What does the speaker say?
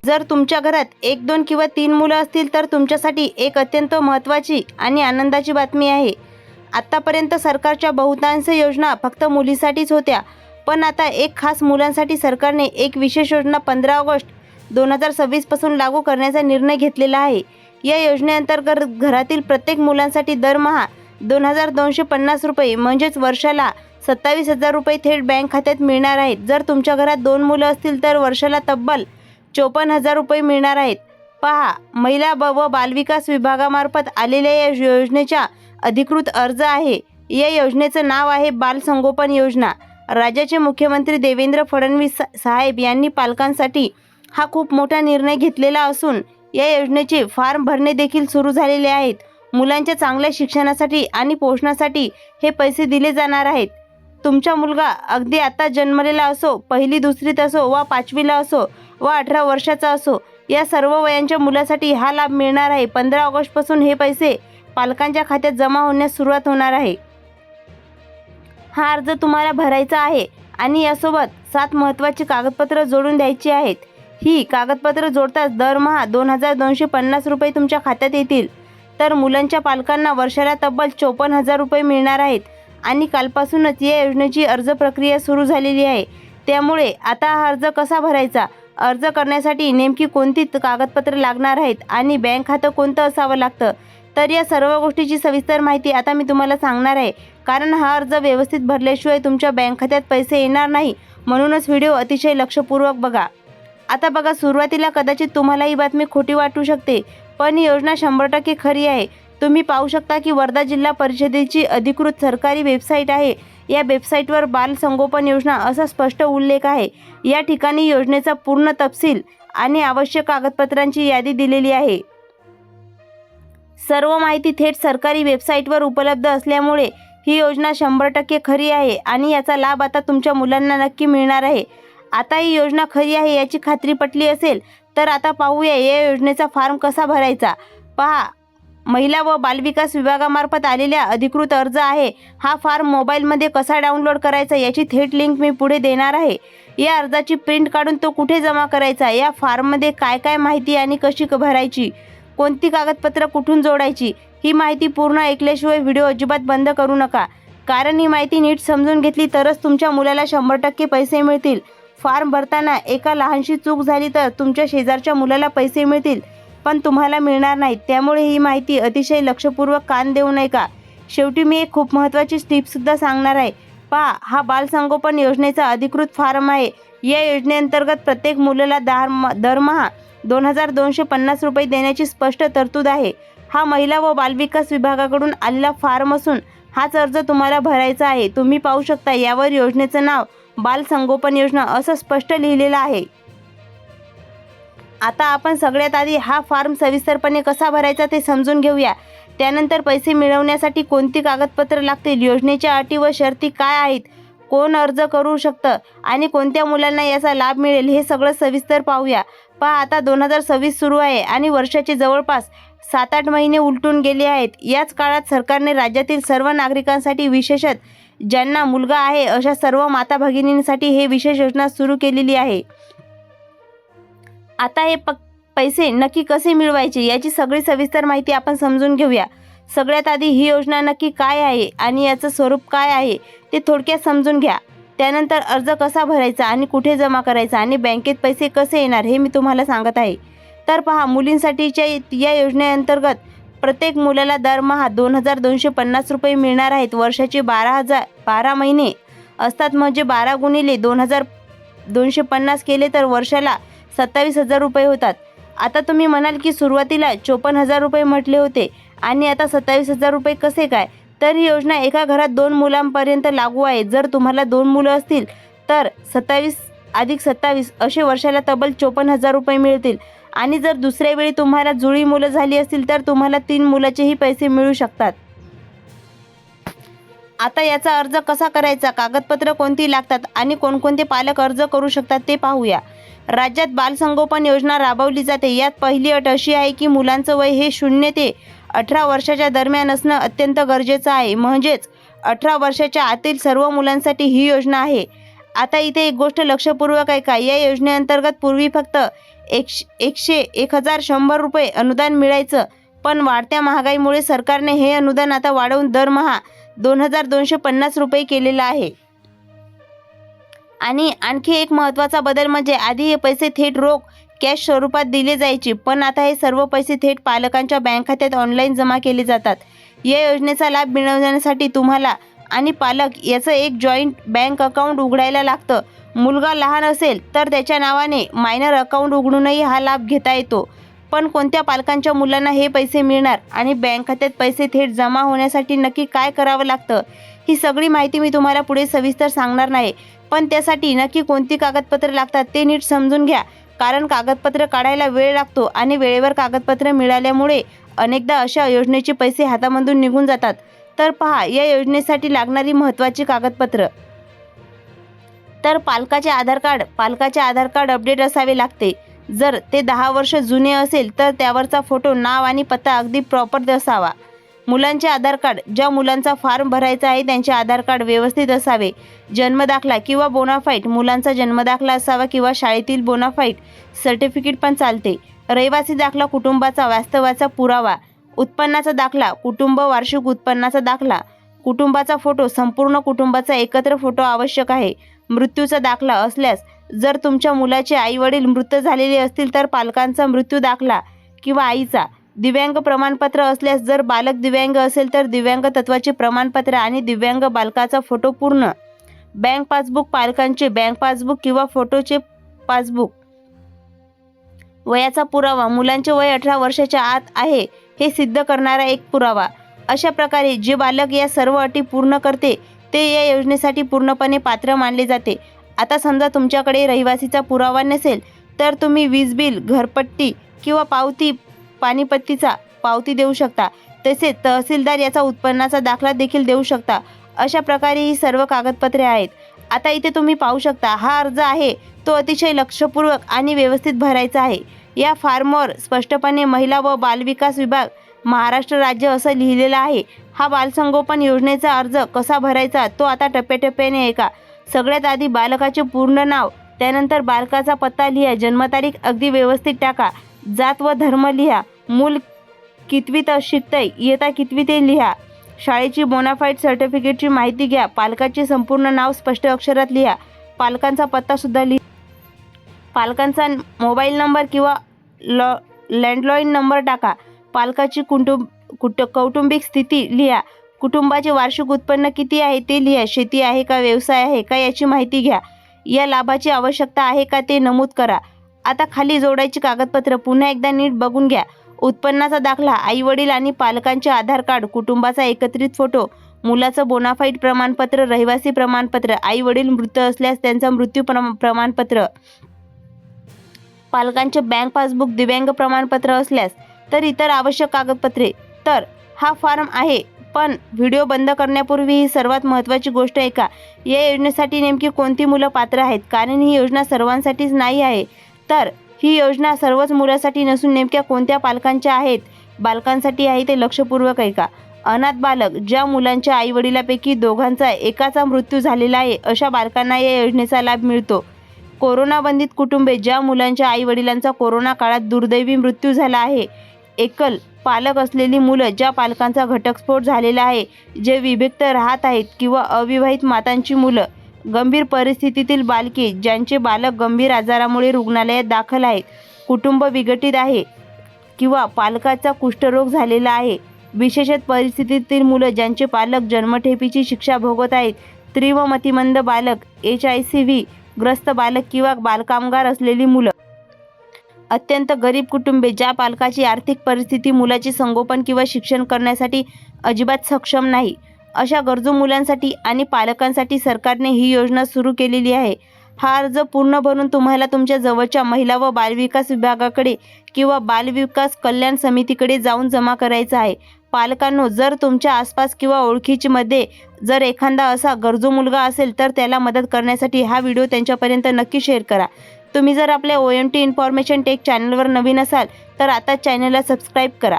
जर तुमच्या घरात 1, 2 किंवा 3 मुलं असतील तर तुमच्यासाठी एक अत्यंत महत्त्वाची आणि आनंदाची बातमी आहे. आत्तापर्यंत सरकारच्या बहुतांश योजना फक्त मुलीसाठीच होत्या, पण आता एक खास मुलांसाठी सरकारने एक विशेष योजना 15 ऑगस्ट 2026 पासून लागू करण्याचा निर्णय घेतलेला आहे. या योजनेअंतर्गत घरातील प्रत्येक मुलांसाठी दरमहा 2250 रुपये म्हणजेच वर्षाला 27,000 रुपये थेट बँक खात्यात मिळणार आहेत. जर तुमच्या घरात 2 मुलं असतील तर वर्षाला तब्बल 54,000 रुपये मिळणार आहेत. पहा, महिला व बालविकास विभागामार्फत आलेल्या या योजनेचा अधिकृत अर्ज आहे. या योजनेचं नाव आहे बालसंगोपन योजना. राज्याचे मुख्यमंत्री देवेंद्र फडणवीस साहेब यांनी पालकांसाठी हा खूप मोठा निर्णय घेतलेला असून या योजनेचे फॉर्म भरणे देखील सुरू झालेले आहेत. मुलांच्या चांगल्या शिक्षणासाठी आणि पोषणासाठी हे पैसे दिले जाणार आहेत. तुमचा मुलगा अगदी आता जन्मलेला असो, पहिली दुसरीत असो वा 5वीला असो वा 18 वर्षाचा असो, या सर्व वयांच्या मुलासाठी हा लाभ मिळणार आहे. 15 ऑगस्टपासून हे पैसे पालकांच्या खात्यात जमा होण्यास सुरुवात होणार आहे. हा अर्ज तुम्हाला भरायचा आहे आणि यासोबत 7 महत्त्वाची कागदपत्र जोडून द्यायची आहेत. ही कागदपत्र जोडताच दरमहा 2250 रुपये तुमच्या खात्यात येतील. तर मुलांच्या पालकांना वर्षाला तब्बल 54,000 रुपये मिळणार आहेत आणि कालपासूनच या योजनेची अर्ज प्रक्रिया सुरू झालेली आहे. त्यामुळे आता हा अर्ज कसा भरायचा, अर्ज करण्यासाठी नेमकी कोणती कागदपत्रे लागणार आहेत आणि बँक खातं कोणतं असावं लागतं, तर या सर्व गोष्टीची सविस्तर माहिती आता मी तुम्हाला सांगणार आहे. कारण हा अर्ज व्यवस्थित भरल्याशिवाय तुमच्या बँक खात्यात पैसे येणार नाही. म्हणूनच व्हिडिओ अतिशय लक्षपूर्वक बघा. आता बघा, सुरुवातीला कदाचित तुम्हाला ही बातमी खोटी वाटू शकते, पण ही योजना 100% खरी आहे. तुम्ही पाहू शकता की वर्धा जिल्हा परिषदेची अधिकृत सरकारी वेबसाईट आहे. या वेबसाईटवर बाल संगोपन योजना असा स्पष्ट उल्लेख आहे. या ठिकाणी योजनेचा पूर्ण तपशील आणि आवश्यक कागदपत्रांची यादी दिलेली आहे. सर्व माहिती थेट सरकारी वेबसाईटवर उपलब्ध असल्यामुळे ही योजना 100% खरी आहे आणि याचा लाभ आता तुमच्या मुलांना नक्की मिळणार आहे. आता ही योजना खरी आहे याची खात्री पटली असेल तर आता पाहूया या योजनेचा फॉर्म कसा भरायचा. पहा, महिला व बालविकास विभागामार्फत आलेला अधिकृत अर्ज आहे. हा फॉर्म मोबाईलमध्ये कसा डाउनलोड करायचा याची थेट लिंक मी पुढे देणार आहे. या अर्जाची प्रिंट काढून तो कुठे जमा करायचा, या फॉर्ममध्ये काय काय माहिती आणि कशी भरायची, कोणती कागदपत्र कुठून जोडायची, ही माहिती पूर्ण ऐकल्याशिवाय व्हिडिओ अजिबात बंद करू नका. कारण ही माहिती नीट समजून घेतली तरच तुमच्या मुलाला 100% पैसे मिळतील. फॉर्म भरताना एका लहानशी चूक झाली तर तुमच्या शेजारच्या मुलाला पैसे मिळतील पण तुम्हाला मिळणार नाहीत. त्यामुळे ही माहिती अतिशय लक्षपूर्वक कान देऊ नये का. शेवटी मी एक खूप महत्त्वाची टिपसुद्धा सांगणार आहे. पहा, हा बालसंगोपन योजनेचा अधिकृत फॉर्म आहे. या योजनेअंतर्गत प्रत्येक मुलाला दरमहा 2250 रुपये देण्याची स्पष्ट तरतूद आहे. हा महिला व बालविकास विभागाकडून आलेला फॉर्म असून हाच अर्ज तुम्हाला भरायचा आहे. तुम्ही पाहू शकता यावर योजनेचं नाव बाल संगोपन योजना असं स्पष्ट लिहिलेलं आहे. आता आपण सगळ्यात आधी हा फॉर्म सविस्तरपणे कसा भरायचा ते समजून घेऊया. त्यानंतर पैसे मिळवण्यासाठी कोणती कागदपत्रे लागतील, योजनेच्या अटी व शर्ती काय आहेत, कोण अर्ज करू शकतं आणि कोणत्या मुलांना याचा लाभ मिळेल हे सगळं सविस्तर पाहूया. पहा, आता 2026 सुरू आहे आणि वर्षाचे जवळपास 7-8 महिने उलटून गेले आहेत. याच काळात सरकारने राज्यातील सर्व नागरिकांसाठी, विशेषतः ज्यांना मुलगा आहे अशा सर्व माता भगिनींसाठी हे विशेष योजना सुरू केलेली आहे. आता हे पैसे नक्की कसे मिळवायचे याची सगळी सविस्तर माहिती आपण समजून घेऊया. सगळ्यात आधी ही योजना नक्की काय आहे आणि याचं स्वरूप काय आहे ते थोडक्यात समजून घ्या. त्यानंतर अर्ज कसा भरायचा आणि कुठे जमा करायचा आणि बँकेत पैसे कसे येणार हे मी तुम्हाला सांगत आहे. तर पहा, मुलींसाठीच्या या योजनेअंतर्गत प्रत्येक मुलाला दरमहा 2250 रुपये मिळणार आहेत. वर्षाचे 12 महिने असतात म्हणजे 12 गुणिले 2250 केले तर वर्षाला 27,000 रुपये होतात. आता तुम्ही म्हणाल की सुरुवातीला 54,000 रुपये म्हटले होते आणि आता 27,000 रुपये कसे काय, तर ही योजना एका घरात 2 मुलांपर्यंत लागू आहे. जर तुम्हाला 2 मुलं असतील तर 27 अधिक 27 असे वर्षाला तब्बल 54,000 रुपये मिळतील आणि जर दुसऱ्या वेळी तुम्हाला जुळी मुलं झाली असतील तर तुम्हाला 3 मुलाचेही पैसे मिळू शकतात. आता याचा अर्ज कसा करायचा, कागदपत्र कोणती लागतात आणि कोणकोणते पालक अर्ज करू शकतात ते पाहूया. राज्यात बालसंगोपन योजना राबवली जाते. यात पहिली अट अशी आहे की मुलांचं वय हे 0 ते 18 वर्षाच्या दरम्यान असणं अत्यंत गरजेचं आहे. म्हणजेच 18 वर्षाच्या आतील सर्व मुलांसाठी ही योजना आहे. आता इथे एक गोष्ट लक्षपूर्वक ऐका, या योजनेअंतर्गत पूर्वी फक्त 1,100 रुपये अनुदान मिळायचं, पण वाढत्या महागाईमुळे सरकारने हे अनुदान आता वाढवून दरमहा 2,250 रुपये केलेलं आहे. आणि आणखी एक महत्त्वाचा बदल म्हणजे आधी हे पैसे थेट रोख कॅश स्वरूपात दिले जायचे, पण आता हे सर्व पैसे थेट पालकांच्या बँक खात्यात ऑनलाईन जमा केले जातात. या योजनेचा लाभ मिळवण्यासाठी तुम्हाला आणि पालक याचं एक जॉईंट बँक अकाउंट उघडायला लागतं. मुलगा लहान असेल तर त्याच्या नावाने मायनर अकाउंट उघडूनही हा लाभ घेता येतो. पण कोणत्या पालकांच्या मुलांना हे पैसे मिळणार आणि बँक खात्यात पैसे थेट जमा होण्यासाठी नक्की काय करावं लागतं, ही सगळी माहिती मी तुम्हाला पुढे सविस्तर सांगणार नाही. पण त्यासाठी नक्की कोणती कागदपत्रे लागतात ते नीट समजून घ्या, कारण कागदपत्र काढायला वेळ लागतो आणि वेळेवर कागदपत्र मिळाल्यामुळे अनेकदा अशा योजनेचे पैसे हातामधून निघून जातात. तर पहा, या योजनेसाठी लागणारी महत्त्वाची कागदपत्र. तर पालकाचे आधार कार्ड अपडेट असावे लागते. जर ते 10 वर्ष जुने असेल तर त्यावरचा फोटो, नाव आणि पत्ता अगदी प्रॉपर असावा. मुलांचे आधार कार्ड, ज्या मुलांचा फॉर्म भरायचा आहे त्यांचे आधार कार्ड व्यवस्थित असावे. जन्मदाखला किंवा बोनाफाईड, मुलांचा जन्मदाखला असावा किंवा शाळेतील बोनाफाईड सर्टिफिकेट पण चालते. रहिवासी दाखला, कुटुंबाचा वास्तवाचा पुरावा. उत्पन्नाचा दाखला, कुटुंब वार्षिक उत्पन्नाचा दाखला. कुटुंबाचा फोटो, संपूर्ण कुटुंबाचा एकत्र फोटो आवश्यक आहे. मृत्यूचा दाखला असल्यास, जर तुमच्या मुलाचे आई वडील मृत झालेले असतील तर पालकांचा मृत्यू दाखला किंवा आईचा. दिव्यांग प्रमाणपत्र असल्यास, जर बालक दिव्यांग असेल तर दिव्यांग तत्वाचे प्रमाणपत्र आणि दिव्यांग बालकाचा फोटो पूर्ण. बँक पासबुक, पालकांचे बँक पासबुक किंवा फोटोचे पासबुक. वयाचा पुरावा, मुलांचे वय 18 वर्षाच्या आत आहे हे सिद्ध करणारा एक पुरावा. अशा प्रकारे जे बालक या सर्व अटी पूर्ण करते ते या योजनेसाठी पूर्णपणे पात्र मानले जाते. आता समजा तुमच्याकडे रहिवासीचा पुरावा नसेल तर तुम्ही वीज बिल, घरपट्टी किंवा पाणीपट्टीचा पावती देऊ शकता. तसेच तहसीलदार याचा उत्पन्नाचा दाखला देखील देऊ शकता. अशा प्रकारे ही सर्व कागदपत्रे आहेत. आता इथे तुम्ही पाहू शकता, हा अर्ज आहे तो अतिशय लक्षपूर्वक आणि व्यवस्थित भरायचा आहे. या फॉर्मवर स्पष्टपणे महिला व बालविकास विभाग, महाराष्ट्र राज्य असं लिहिलेलं आहे. हा बालसंगोपन योजनेचा अर्ज कसा भरायचा तो आता टप्प्याटप्प्याने ऐका. सगळ्यात आधी बालकाचे पूर्ण नाव, त्यानंतर बालकाचा पत्ता लिहा, जन्मतारीख अगदी व्यवस्थित टाका, जात व धर्म लिहा, मूल कितवीत शिकतंय, इयत्ता कितवी ते लिहा, शाळेची बोनाफाईड सर्टिफिकेटची माहिती घ्या, पालकाचे संपूर्ण नाव स्पष्ट अक्षरात लिहा, पालकांचा पत्तासुद्धा लिहा, पालकांचा मोबाईल नंबर किंवा लँडलाईन नंबर टाका, पालकाची कौटुंबिक स्थिती लिहा, कुटुंबाचे वार्षिक उत्पन्न किती आहे ते लिहा, शेती आहे का, व्यवसाय आहे का याची माहिती घ्या, या लाभाची आवश्यकता आहे का ते नमूद करा. आता खाली जोडायची कागदपत्र पुन्हा एकदा नीट बघून घ्या. उत्पन्नाचा दाखला, आई वडील आणि पालकांचे आधार कार्ड, कुटुंबाचा एकत्रित फोटो, मुलाचं बोनाफाईड प्रमाणपत्र, रहिवासी प्रमाणपत्र, आई वडील मृत असल्यास त्यांचा मृत्यू प्रमाणपत्र, पालकांचे बँक पासबुक, दिव्यांग प्रमाणपत्र असल्यास तर इतर आवश्यक कागदपत्रे. तर हा फॉर्म आहे. पण व्हिडिओ बंद करण्यापूर्वी ही सर्वात महत्त्वाची गोष्ट ऐका, या योजनेसाठी नेमकी कोणती मुलं पात्र आहेत, कारण ही योजना सर्वांसाठीच नाही आहे. तर ही योजना सर्वच मुलांसाठी नसून नेमक्या कोणत्या पालकांच्या आहेत, बालकांसाठी आहे ते लक्षपूर्वक ऐका. अनाथ बालक, ज्या मुलांच्या आईवडिलांपैकी दोघांचा एकाचा मृत्यू झालेला आहे अशा बालकांना या योजनेचा लाभ मिळतो. कोरोनाबाधित कुटुंबे, ज्या मुलांच्या आईवडिलांचा कोरोना काळात दुर्दैवी मृत्यू झाला आहे. एकल पालक असलेली मुलं, ज्या पालकांचा घटस्फोट झालेला आहे, जे विभक्त राहत आहेत किंवा अविवाहित मातांची मुलं. गंभीर परिस्थितीतील बालके, ज्यांचे बालक गंभीर आजारामुळे रुग्णालयात दाखल आहेत. कुटुंब विघटित आहे किंवा पालकाचा कुष्ठरोग झालेला आहे. विशेषत परिस्थितीतील मुलं, ज्यांचे पालक जन्मठेपेची शिक्षा भोगत आहेत. तीव्र मतिमंद बालक, HIV ग्रस्त बालक किंवा बालकामगार असलेली मुलं. अत्यंत गरीब कुटुंबे, ज्या पालकाची आर्थिक परिस्थिती मुलाचे संगोपन किंवा शिक्षण करण्यासाठी अजिबात सक्षम नाही. अशा गरजू मुलांसाठी आणि पालकांसाठी सरकारने ही योजना सुरू केलेली आहे. हा अर्ज पूर्ण भरून तुम्हाला तुमच्या जवळच्या महिला व बालविकास विभागाकडे किंवा बालविकास कल्याण समितीकडे जाऊन जमा करायचा आहे. पालकांनो, जर तुमच्या आसपास किंवा ओळखीमध्ये जर एखादा असा गरजू मुलगा असेल तर त्याला मदत करण्यासाठी हा व्हिडिओ त्यांच्यापर्यंत नक्की शेअर करा. तुम्ही जर आपल्या OMT इन्फॉर्मेशन टेक चॅनलवर नवीन असाल तर आता चॅनलला सबस्क्राईब करा.